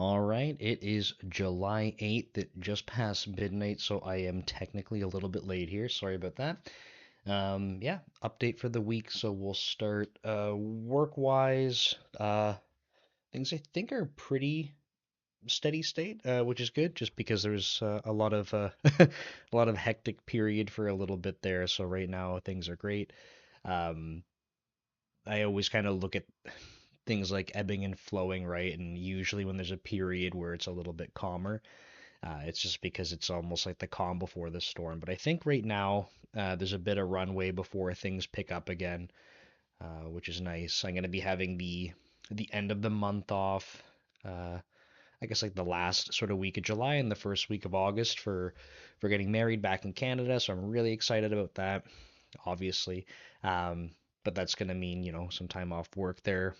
All right, it is July 8th. It just past midnight, so I am technically a little bit late here. Sorry about that. Yeah, update for the week. So we'll start work-wise. Things I think are pretty steady state, which is good, just because there's a lot of a lot of hectic period for a little bit there. So right now things are great. Um, I always kind of look at things like ebbing and flowing, right? And usually when there's a period where it's a little bit calmer, it's just because it's almost like the calm before the storm. But I think right now there's a bit of runway before things pick up again, which is nice. I'm going to be having the end of the month off. I guess like the last sort of week of July and the first week of August for getting married back in Canada. So I'm really excited about that, obviously. Um, but that's going to mean, some time off work there.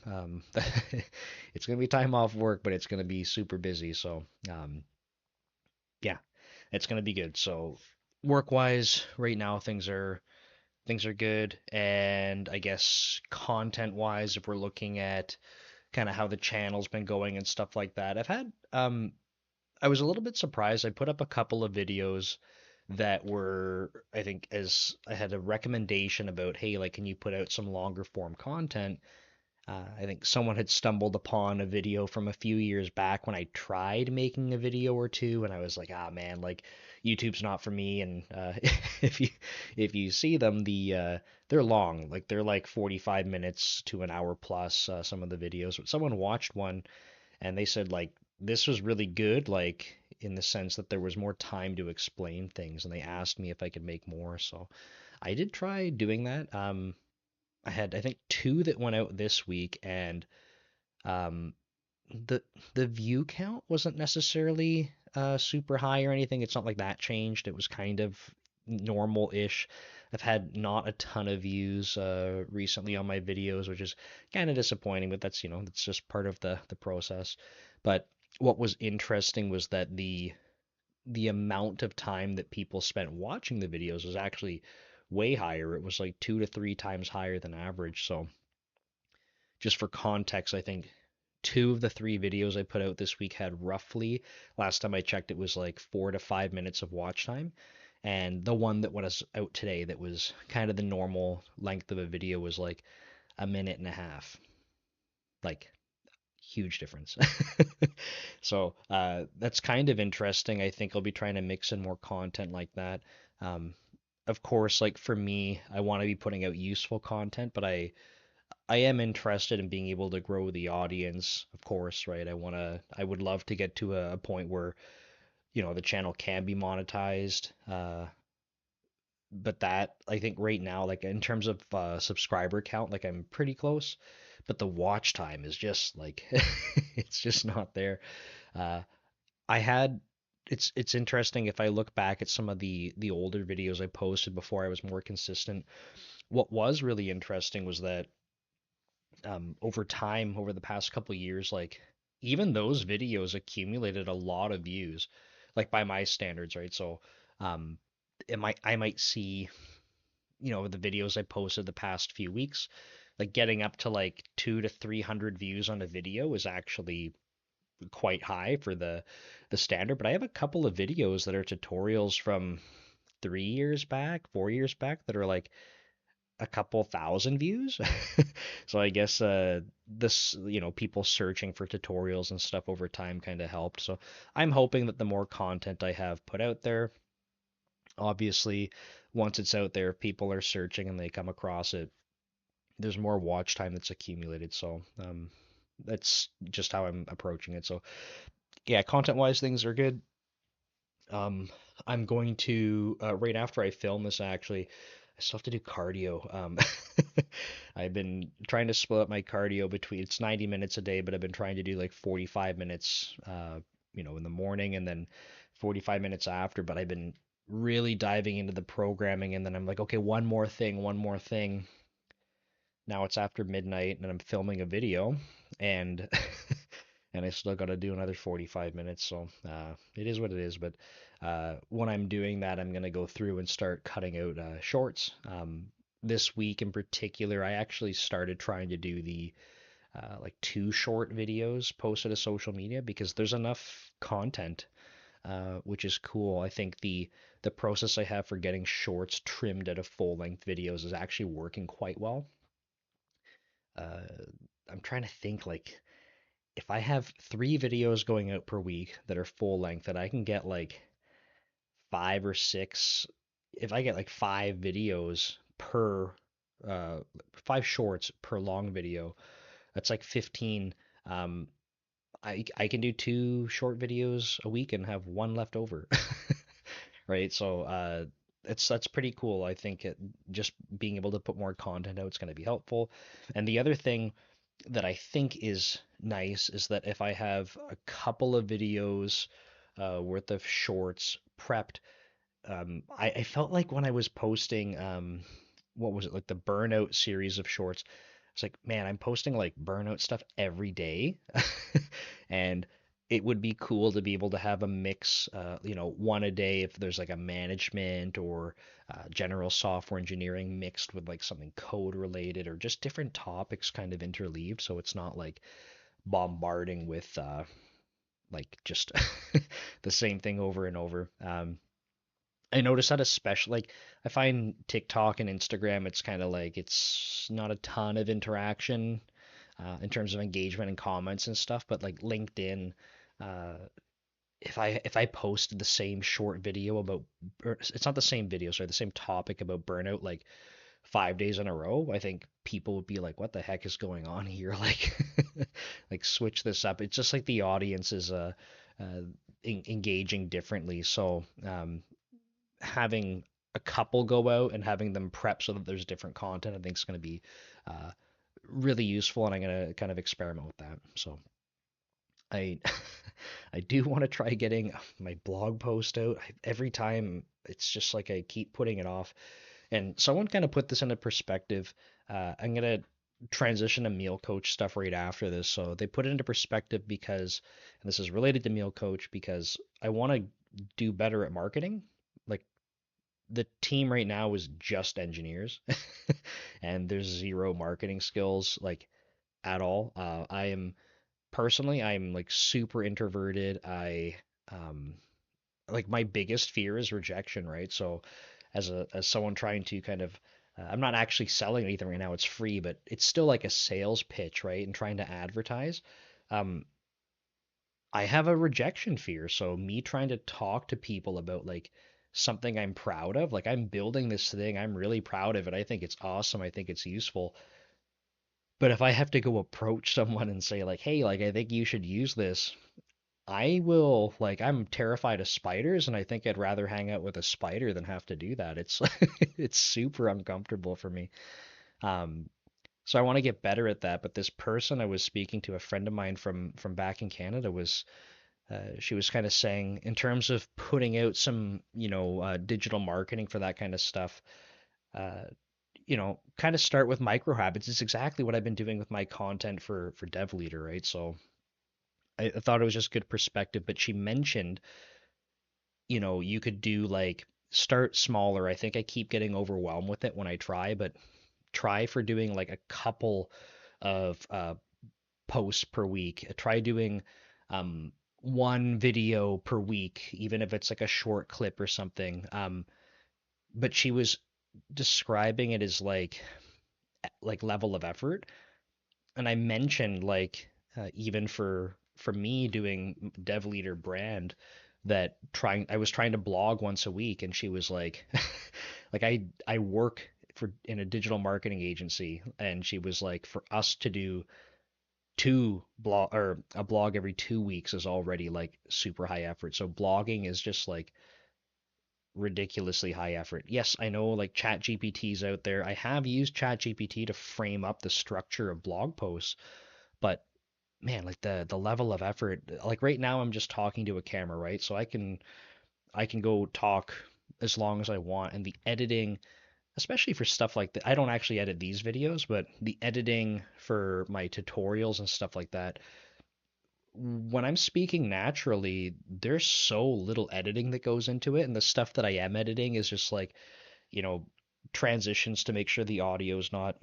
It's going to be time off work, but it's going to be super busy. So, yeah, it's going to be good. So, work-wise, right now things are good, and I guess content-wise, if we're looking at kind of how the channel's been going and stuff like that, I was a little bit surprised. I put up a couple of videos that were, I think, as I had a recommendation about, hey, like, can you put out some longer form content? I think someone had stumbled upon a video from a few years back when I tried making a video or two, and I was like, ah, man, like, YouTube's not for me. And if you if you see them, they're long, like they're like 45 minutes to an hour plus. Some of the videos, but someone watched one and they said like this was really good, like in the sense that there was more time to explain things, and they asked me if I could make more. So I did try doing that. I had I think two that went out this week, and um, the the view count wasn't necessarily super high or anything. It's not like that changed. It was kind of normal-ish. I've had not a ton of views recently on my videos, which is kind of disappointing, but that's just part of the process. But what was interesting was that the amount of time that people spent watching the videos was actually way higher. It was like 2 to 3 times higher than average. So just for context, I think two of the three videos I put out this week had roughly, last time I checked, it was like 4 to 5 minutes of watch time. And the one that was out today that was kind of the normal length of a video was like a minute and a half. Like, huge difference. So that's kind of interesting. I think I'll be trying to mix in more content like that. Um, of course, like for me, I want to be putting out useful content, but I am interested in being able to grow the audience, of course, right? I would love to get to a point where, the channel can be monetized. But that, I think right now, like in terms of subscriber count, like I'm pretty close, but the watch time is just like, it's just not there. Uh, I had, it's interesting if I look back at some of the older videos I posted before I was more consistent. What was really interesting was that over time, over the past couple of years, like even those videos accumulated a lot of views, like by my standards, right? So, um, I might see, the videos I posted the past few weeks, like getting up to like 2 to 300 views on a video is actually quite high for the standard. But I have a couple of videos that are tutorials from 3 years back, 4 years back that are like a couple thousand views. So I guess this, people searching for tutorials and stuff over time kind of helped. So I'm hoping that the more content I have put out there, obviously, once it's out there, people are searching and they come across it. There's more watch time that's accumulated. So that's just how I'm approaching it. So yeah, content wise, things are good. Um, I'm going to right after I film this actually, I still have to do cardio. I've been trying to split up my cardio between it's 90 minutes a day, but I've been trying to do like 45 minutes, in the morning and then 45 minutes after. But I've been really diving into the programming, and then I'm like, okay, one more thing, one more thing. Now it's after midnight and I'm filming a video, and and I still got to do another 45 minutes. So it is what it is. But when I'm doing that, I'm gonna go through and start cutting out shorts. This week in particular, I actually started trying to do like two short videos posted to social media because there's enough content, which is cool. I think the process I have for getting shorts trimmed out of full length videos is actually working quite well. Uh, I'm trying to think like if I have three videos going out per week that are full length, that I can get like five or six. If I get like five videos per, uh, five shorts per long video, that's like 15. Um, I can do two short videos a week and have one left over, right? So that's pretty cool. I think just being able to put more content out is going to be helpful. And the other thing that I think is nice is that if I have a couple of videos worth of shorts prepped, I felt like when I was posting, what was it, like the burnout series of shorts, it's like, man, I'm posting like burnout stuff every day. And it would be cool to be able to have a mix, one a day if there's like a management or general software engineering mixed with like something code related or just different topics kind of interleaved. So it's not like bombarding with like just the same thing over and over. I notice that especially like I find TikTok and Instagram, it's kind of like it's not a ton of interaction in terms of engagement and comments and stuff, but like LinkedIn, uh, if I posted the same short video about, or it's not the same video, sorry, the same topic about burnout like 5 days in a row, I think people would be like, "What the heck is going on here?" Like, like switch this up. It's just like the audience is uh engaging differently. So having a couple go out and having them prep so that there's different content, I think is going to be uh, really useful, and I'm going to kind of experiment with that. So I I do want to try getting my blog post out. Every time it's just like I keep putting it off. And someone kind of put this into perspective. I'm gonna transition to meal coach stuff right after this. So they put it into perspective because, and this is related to meal coach because I want to do better at marketing. Like the team right now is just engineers and there's zero marketing skills like at all. I am personally, I'm like super introverted. Um, like my biggest fear is rejection, right? So as someone trying to kind of I'm not actually selling anything right now. It's free, but it's still like a sales pitch, right? And trying to advertise. Um, I have a rejection fear. So me trying to talk to people about like something I'm proud of, like I'm building this thing, I'm really proud of it. I think it's awesome. I think it's useful. But if I have to go approach someone and say like, "Hey, like I think you should use this," I will like I'm terrified of spiders and I think I'd rather hang out with a spider than have to do that. It's it's super uncomfortable for me. Um, so I want to get better at that. But this person I was speaking to, a friend of mine from back in Canada, was she was kind of saying in terms of putting out some, digital marketing for that kind of stuff, uh, kind of start with micro habits. It's exactly what I've been doing with my content for Dev Leader, right? So I thought it was just good perspective. But she mentioned, you could do like start smaller. I think I keep getting overwhelmed with it when I try, but try for doing like a couple of posts per week. Try doing um, one video per week, even if it's like a short clip or something. But she was describing it as like level of effort, and I mentioned like even for me doing dev leader brand that trying I was trying to blog once a week, and she was like like I work for in a digital marketing agency, and she was like for us to do two blog or a blog every 2 weeks is already like super high effort. So blogging is just like ridiculously high effort. Yes, I know like chat GPT's out there. I have used chat GPT to frame up the structure of blog posts, but man, like the level of effort, like right now I'm just talking to a camera, right? So I can go talk as long as I want, and the editing, especially for stuff like that, I don't actually edit these videos, but the editing for my tutorials and stuff like that, when I'm speaking naturally, there's so little editing that goes into it, and the stuff that I am editing is just like, you know, transitions to make sure the audio is not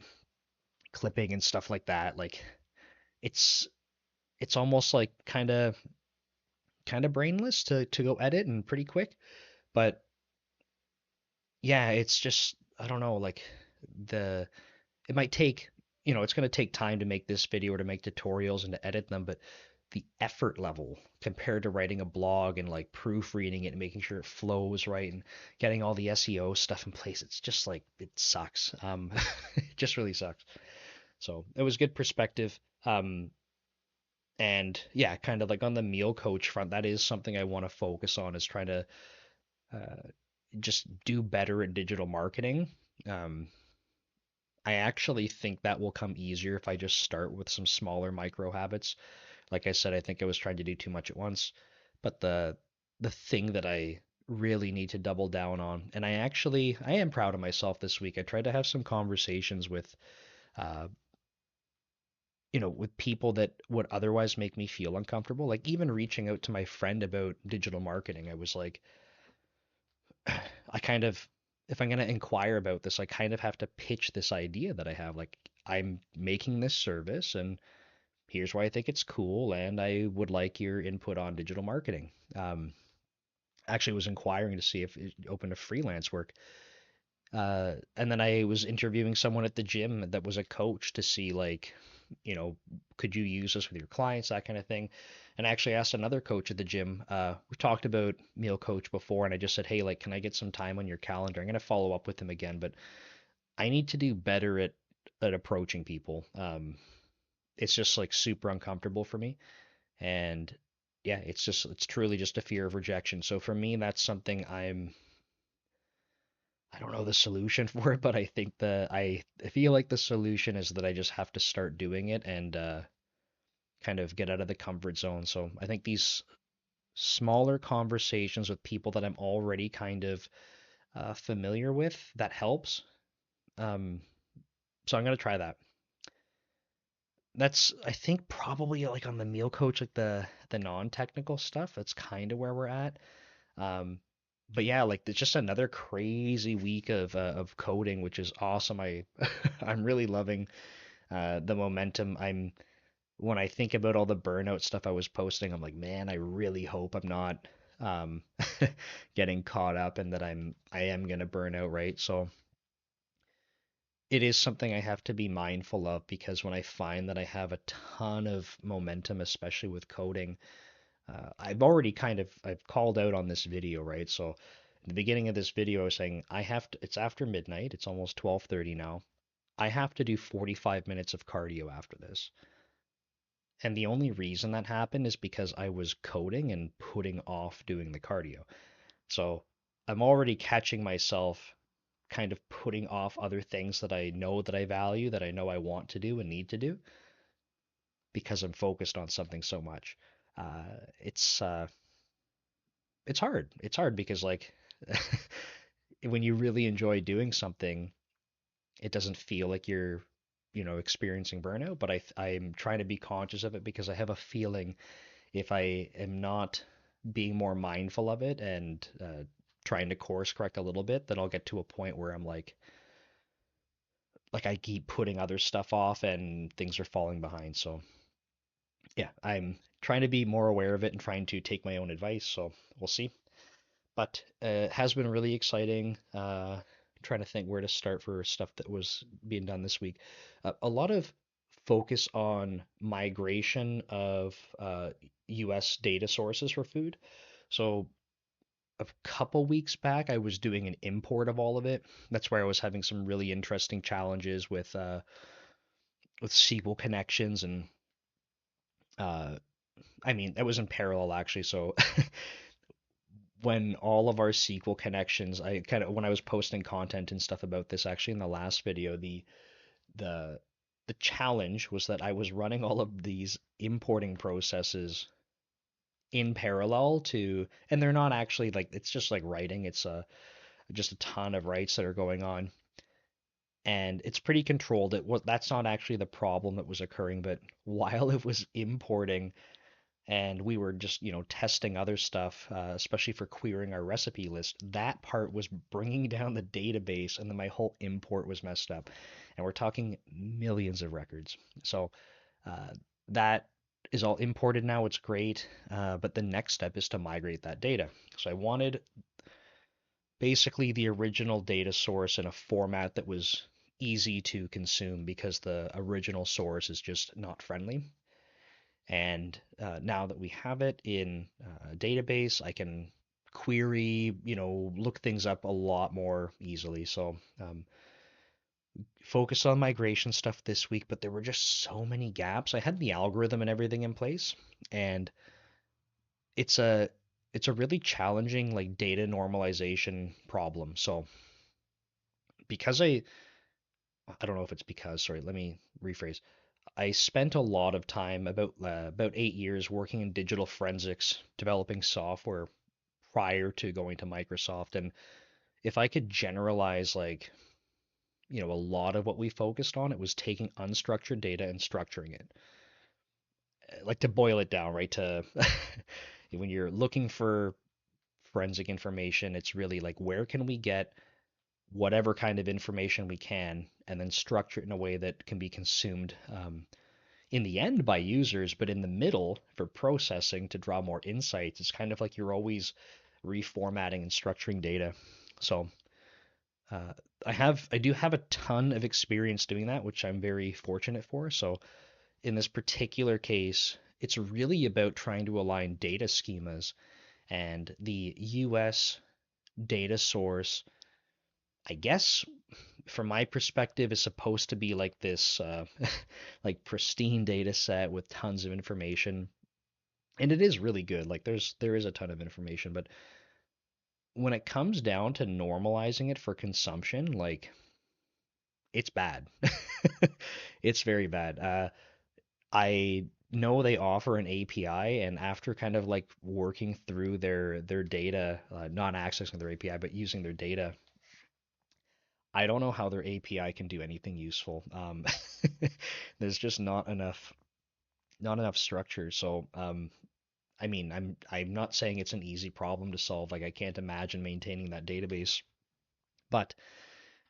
clipping and stuff like that. Like it's it's almost like kind of brainless to go edit and pretty quick. But yeah, it's just I don't know, like the it might take, it's going to take time to make this video or to make tutorials and to edit them, but the effort level compared to writing a blog and like proofreading it and making sure it flows right and getting all the SEO stuff in place, it's just like it sucks. It just really sucks. So it was good perspective. And yeah, kind of like on the meal coach front, that is something I want to focus on is trying to uh, just do better at digital marketing. Um, I actually think that will come easier if I just start with some smaller micro habits. Like I said, I think I was trying to do too much at once. But the thing that I really need to double down on, and I am proud of myself this week. I tried to have some conversations with uh, with people that would otherwise make me feel uncomfortable. Like even reaching out to my friend about digital marketing, I was like, I kind of, if I'm going to inquire about this, I kind of have to pitch this idea that I have. Like, I'm making this service, and here's why I think it's cool, and I would like your input on digital marketing. Actually, was inquiring to see if it open to freelance work. And then I was interviewing someone at the gym that was a coach to see like, you know, could you use this with your clients, that kind of thing. And I actually asked another coach at the gym. We talked about meal coach before, and I just said, hey, like, can I get some time on your calendar? I'm gonna follow up with him again, but I need to do better at approaching people. It's just like super uncomfortable for me, and yeah, it's truly just a fear of rejection. So for me, that's something I don't know the solution for it, but I think I feel like the solution is that I just have to start doing it and kind of get out of the comfort zone. So I think these smaller conversations with people that I'm already kind of familiar with, that helps. Um, so I'm gonna try that. That's I think probably like on the meal coach, like the non-technical stuff. That's kind of where we're at. Um, but yeah, like it's just another crazy week of coding, which is awesome. I'm really loving the momentum. I'm When I think about all the burnout stuff I was posting, I'm like, man, I really hope I'm not um getting caught up and that I am gonna burn out, right? So it is something I have to be mindful of because when I find that I have a ton of momentum, especially with coding, I've called out on this video, right? So in the beginning of this video, I was saying it's after midnight. It's almost 12:30 now. I have to do 45 minutes of cardio after this. And the only reason that happened is because I was coding and putting off doing the cardio. So I'm already catching myself kind of putting off other things that I know that I value, that I know I want to do and need to do because I'm focused on something so much. Uh, it's uh, it's hard. It's hard because like when you really enjoy doing something, it doesn't feel like you're, experiencing burnout, but I'm trying to be conscious of it because I have a feeling if I am not being more mindful of it and trying to course correct a little bit, then I'll get to a point where I'm like I keep putting other stuff off and things are falling behind. So yeah, I'm trying to be more aware of it and trying to take my own advice. So we'll see. But it has been really exciting. Trying to think where to start for stuff that was being done this week. A lot of focus on migration of US data sources for food. So a couple weeks back, I was doing an import of all of it. That's where I was having some really interesting challenges with SQL connections and uh, I mean, it was in parallel actually. So when all of our SQL connections, when I was posting content and stuff about this actually in the last video, the the challenge was that I was running all of these importing processes in parallel to, and they're not actually like it's just like writing. It's just a ton of writes that are going on, and it's pretty controlled. That's not actually the problem that was occurring, but while it was importing and we were just testing other stuff, especially for querying our recipe list, that part was bringing down the database and then my whole import was messed up, and we're talking millions of records. So That is all imported now. It's great. But the next step is to migrate that data. So I wanted basically the original data source in a format that was easy to consume because the original source is just not friendly. And now that we have it in a database, I can query, look things up a lot more easily. So focus on migration stuff this week, but there were just so many gaps. I had the algorithm and everything in place, and it's a it's a really challenging like data normalization problem. So because I don't know if it's because, sorry, let me rephrase. I spent a lot of time, about 8 years, working in digital forensics, developing software prior to going to Microsoft. And if I could generalize, like, a lot of what we focused on, it was taking unstructured data and structuring it. Like to boil it down, right? To when you're looking for forensic information, it's really like where can we get whatever kind of information we can, and then structure it in a way that can be consumed in the end by users, but in the middle for processing to draw more insights. It's kind of like you're always reformatting and structuring data. So uh, I do have a ton of experience doing that, which I'm very fortunate for. So in this particular case, it's really about trying to align data schemas, and the US data source, I guess from my perspective, is supposed to be like this like pristine data set with tons of information. And it is really good. Like there is a ton of information, but when it comes down to normalizing it for consumption, like it's bad. It's very bad. I know they offer an API, and after kind of like working through their data, not accessing their API, but using their data, I don't know how their API can do anything useful. There's just not enough structure. So I mean, I'm not saying it's an easy problem to solve. Like I can't imagine maintaining that database. But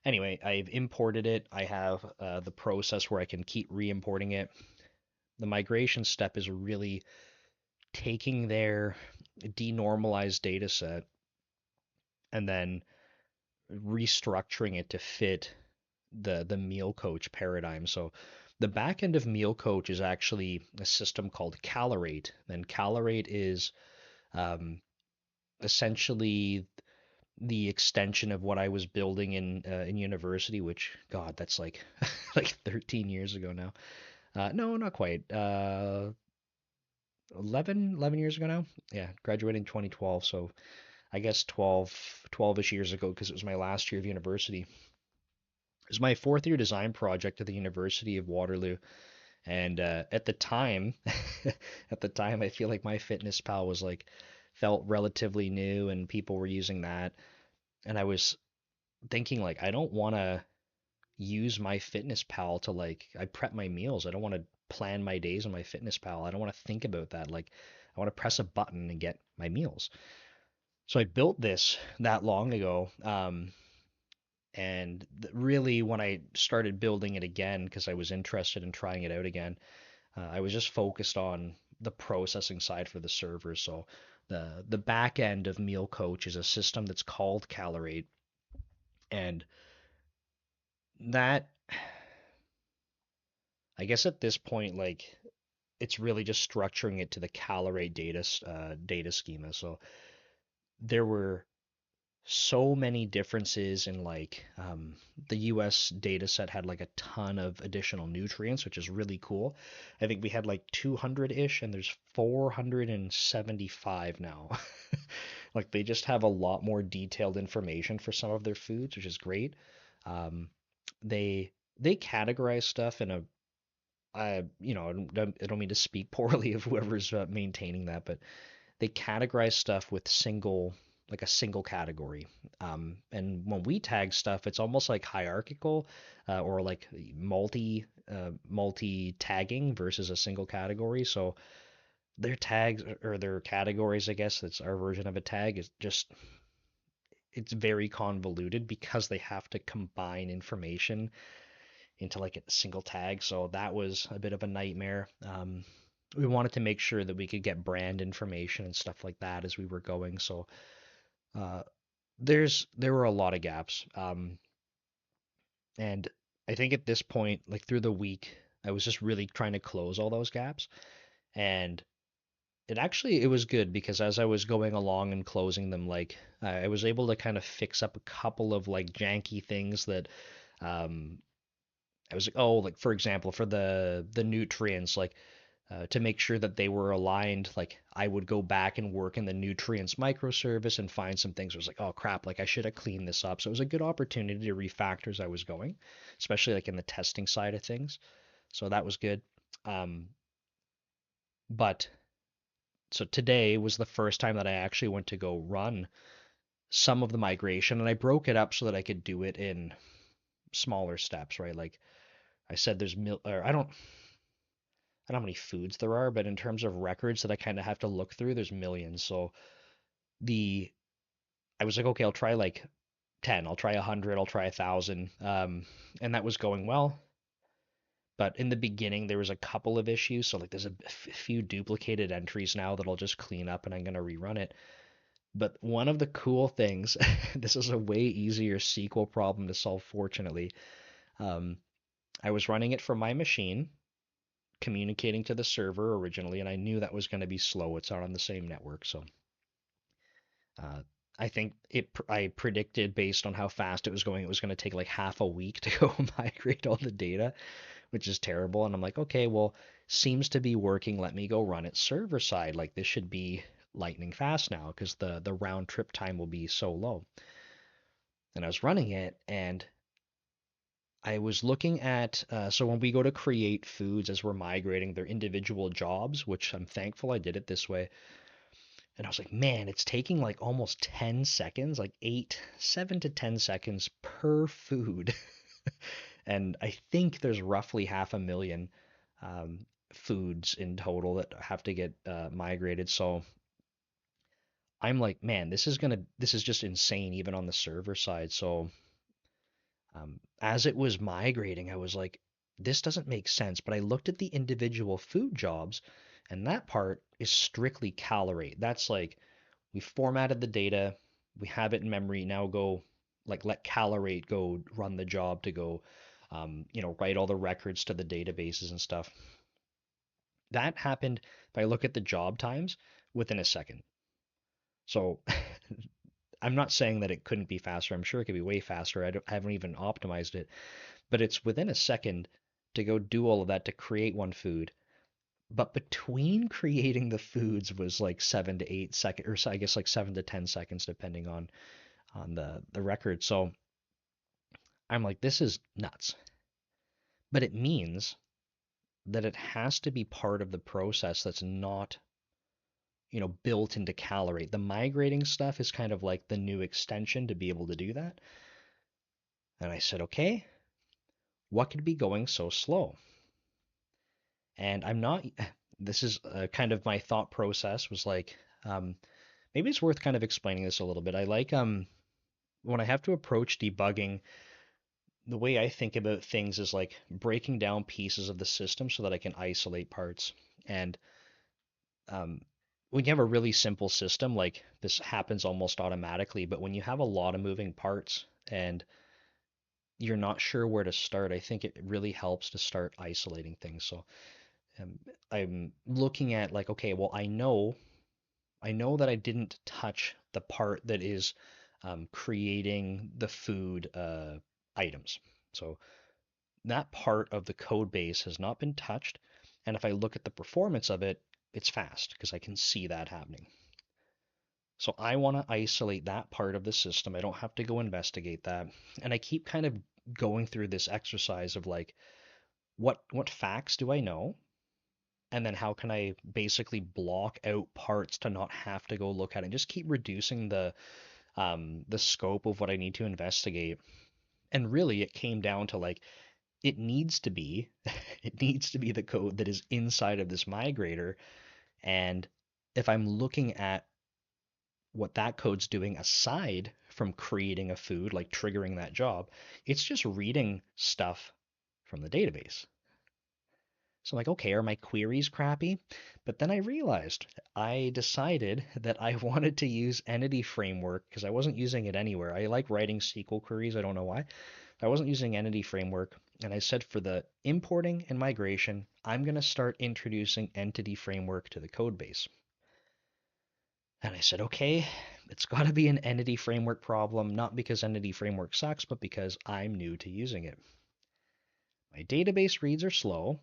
anyway, I've imported it. I have the process where I can keep re-importing it. The migration step is really taking their denormalized data set and then restructuring it to fit the meal coach paradigm. So the back end of meal coach is actually a system called Calorate, and Calorate is um, essentially the extension of what I was building in university, which God, that's like like 13 years ago now. No, not quite. 11 years ago now. Yeah, graduated in 2012, so I guess 12-ish years ago because it was my last year of university. It was my fourth year design project at the University of Waterloo, and at the time, at the time, I feel like my Fitness Pal was like felt relatively new, and people were using that, and I was thinking like I don't want to use my Fitness Pal to like I prep my meals. I don't want to plan my days on my Fitness Pal. I don't want to think about that. Like I want to press a button and get my meals. So I built this that long ago. And really, when I started building it again, because I was interested in trying it out again, I was just focused on the processing side for the server. So the back end of Meal Coach is a system that's called Calorate, and that I guess at this point, like it's really just structuring it to the Calorate data schema. So there were so many differences in like the US data set had like a ton of additional nutrients, which is really cool. I think we had like 200-ish and there's 475 now. Like they just have a lot more detailed information for some of their foods, which is great. Um, they categorize stuff in a I don't mean to speak poorly of whoever's maintaining that, but they categorize stuff with like a single category. And when we tag stuff, it's almost like hierarchical or like multi tagging versus a single category. So their tags or their categories, I guess that's our version of a tag, is just it's very convoluted because they have to combine information into like a single tag. So that was a bit of a nightmare. We wanted to make sure that we could get brand information and stuff like that as we were going. So uh, there were a lot of gaps. And I think at this point, like through the week, I was just really trying to close all those gaps. And it was good because as I was going along and closing them, like I was able to kind of fix up a couple of like janky things that um, I was like, oh, like for example, for the nutrients, like to make sure that they were aligned, like I would go back and work in the nutrients microservice and find some things. I was like, oh crap, like I should have cleaned this up. So it was a good opportunity to refactor as I was going, especially like in the testing side of things. So that was good. Um, but so today was the first time that I actually went to go run some of the migration, and I broke it up so that I could do it in smaller steps, right? Like I said, or I don't know how many foods there are, but in terms of records that I kind of have to look through, there's millions. So the I was like, okay, I'll try like 10, I'll try 100, I'll try 1,000, and that was going well. But in the beginning, there was a couple of issues. So like, there's a few duplicated entries now that I'll just clean up, and I'm gonna rerun it. But one of the cool things, this is a way easier SQL problem to solve, fortunately. Um, I was running it from my machine, communicating to the server originally, and I knew that was going to be slow. It's not on the same network, so uh, I think I predicted based on how fast it was going to take like half a week to go migrate all the data, which is terrible. And I'm like, okay, well, seems to be working. Let me go run it server side. Like this should be lightning fast now because the round trip time will be so low. And I was running it, and I was looking at so when we go to create foods as we're migrating their individual jobs, which I'm thankful I did it this way. And I was like, man, it's taking like almost 10 seconds, like 7 to 10 seconds per food. And I think there's roughly 500,000 foods in total that have to get migrated. So I'm like, man, this is just insane, even on the server side. So as it was migrating, I was like, this doesn't make sense. But I looked at the individual food jobs, and that part is strictly cal rate. That's like we formatted the data, we have it in memory. Now go like let cal rate go run the job to go, write all the records to the databases and stuff. That happened if I look at the job times within a second. So I'm not saying that it couldn't be faster. I'm sure it could be way faster. I haven't even optimized it, but it's within a second to go do all of that to create one food. But between creating the foods was like 7 to 8 seconds, or so I guess like 7 to 10 seconds, depending on the record. So I'm like, this is nuts. But it means that it has to be part of the process that's not, built into cal rate. The migrating stuff is kind of like the new extension to be able to do that. And I said, okay, what could be going so slow? And I'm not, this is kind of my thought process was like, maybe it's worth kind of explaining this a little bit. I like, when I have to approach debugging, the way I think about things is like breaking down pieces of the system so that I can isolate parts. And um, when you have a really simple system, like this happens almost automatically, but when you have a lot of moving parts and you're not sure where to start, I think it really helps to start isolating things. So um, I'm looking at like, okay, well, I know that I didn't touch the part that is creating the food items. So that part of the code base has not been touched. And if I look at the performance of it, it's fast because I can see that happening. So I want to isolate that part of the system. I don't have to go investigate that. And I keep kind of going through this exercise of like, what facts do I know? And then how can I basically block out parts to not have to go look at it and just keep reducing the scope of what I need to investigate. And really it came down to like it needs to be it needs to be the code that is inside of this migrator. And if I'm looking at what that code's doing aside from creating a food, like triggering that job, it's just reading stuff from the database. So I'm like, okay, are my queries crappy? But then I realized I decided that I wanted to use Entity Framework because I wasn't using it anywhere. I like writing SQL queries, I don't know why. I wasn't using Entity Framework, and I said for the importing and migration, I'm going to start introducing Entity Framework to the code base. And I said, okay, it's got to be an Entity Framework problem, not because Entity Framework sucks, but because I'm new to using it. My database reads are slow.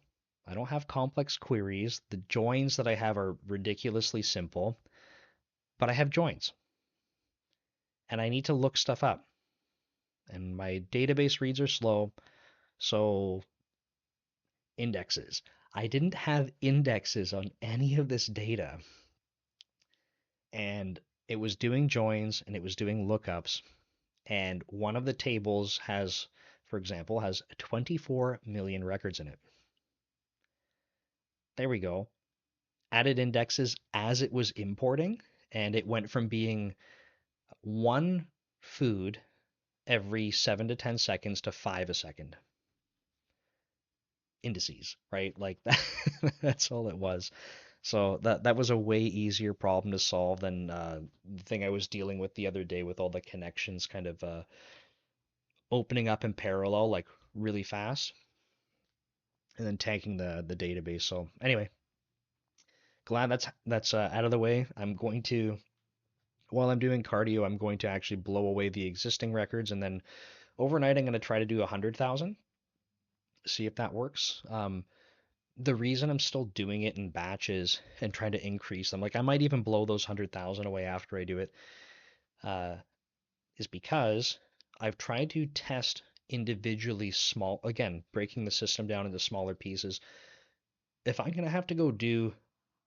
I don't have complex queries. The joins that I have are ridiculously simple, but I have joins. And I need to look stuff up. And my database reads are slow, so indexes. I didn't have indexes on any of this data. And it was doing joins and it was doing lookups. And one of the tables has, for example, has 24 million records in it. There we go. Added indexes as it was importing, and it went from being one food every 7 to 10 seconds to 5 a second. Indices, right? Like that, that's all it was. So that was a way easier problem to solve than the thing I was dealing with the other day with all the connections kind of opening up in parallel, like really fast, and then tagging the database. So anyway, glad that's out of the way. I'm going to while I'm doing cardio, I'm going to actually blow away the existing records, and then overnight I'm going to try to do 100,000. See if that works. The reason I'm still doing it in batches and trying to increase them, like I might even blow those 100,000 away after I do it, uh, is because I've tried to test individually small, again, breaking the system down into smaller pieces. If I'm going to have to go do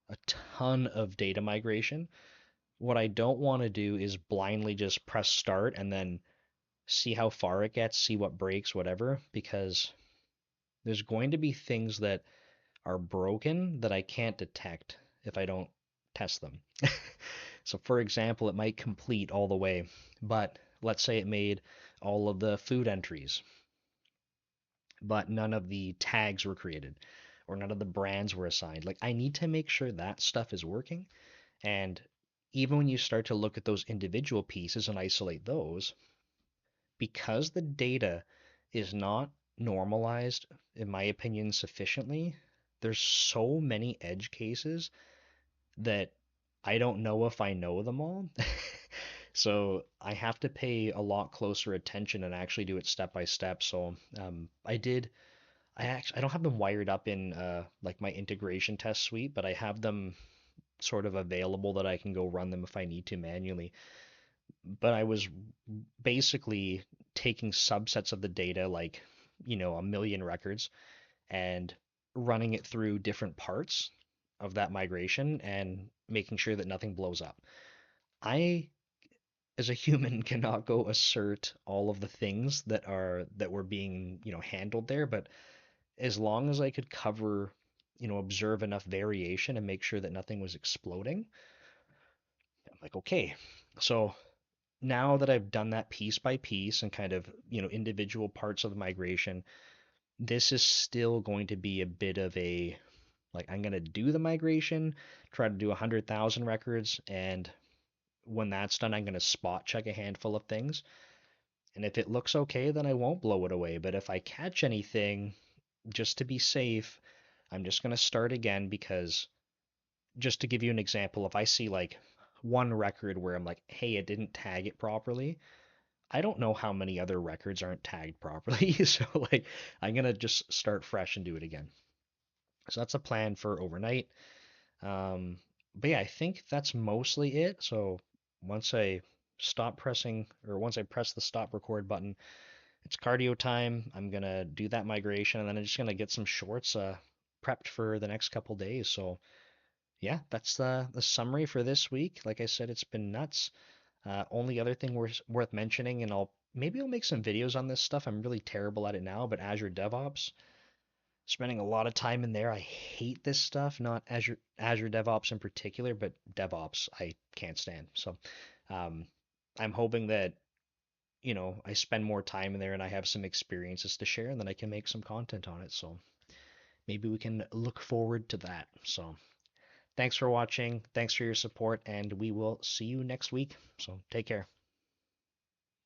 a ton of data migration, what I don't want to do is blindly just press start and then see how far it gets, see what breaks, whatever, because there's going to be things that are broken that I can't detect if I don't test them. So, for example, it might complete all the way, but let's say it made all of the food entries, but none of the tags were created or none of the brands were assigned. Like, I need to make sure that stuff is working. And even when you start to look at those individual pieces and isolate those, because the data is not normalized, in my opinion, sufficiently, there's so many edge cases that I don't know if I know them all. So I have to pay a lot closer attention and actually do it step by step. So I don't have them wired up in like my integration test suite, but I have them sort of available that I can go run them if I need to manually. But I was basically taking subsets of the data, like, a million records, and running it through different parts of that migration and making sure that nothing blows up. I, as a human, cannot go assert all of the things that were being, handled there, but as long as I could cover, observe enough variation and make sure that nothing was exploding, I'm like, okay. So now that I've done that piece by piece and kind of, individual parts of the migration, this is still going to be a bit of a, like, I'm going to do the migration, try to do 100,000 records, and when that's done, I'm going to spot check a handful of things. And if it looks okay, then I won't blow it away. But if I catch anything, just to be safe, I'm just going to start again because, just to give you an example, if I see like one record where I'm like, hey, it didn't tag it properly, I don't know how many other records aren't tagged properly. So, like, I'm going to just start fresh and do it again. So that's a plan for overnight. But yeah, I think that's mostly it. So once I once I press the stop record button, it's cardio time. I'm gonna do that migration, and then I'm just gonna get some shorts prepped for the next couple days. So yeah, that's the summary for this week. Like I said, it's been nuts. Only other thing worth mentioning, and I'll make some videos on this stuff. I'm really terrible at it now, but Azure DevOps, spending a lot of time in there. I hate this stuff, not Azure DevOps in particular, but DevOps I can't stand. So um, I'm hoping that I spend more time in there and I have some experiences to share, and then I can make some content on it. So maybe we can look forward to that. So thanks for watching. Thanks for your support, and we will see you next week. So take care.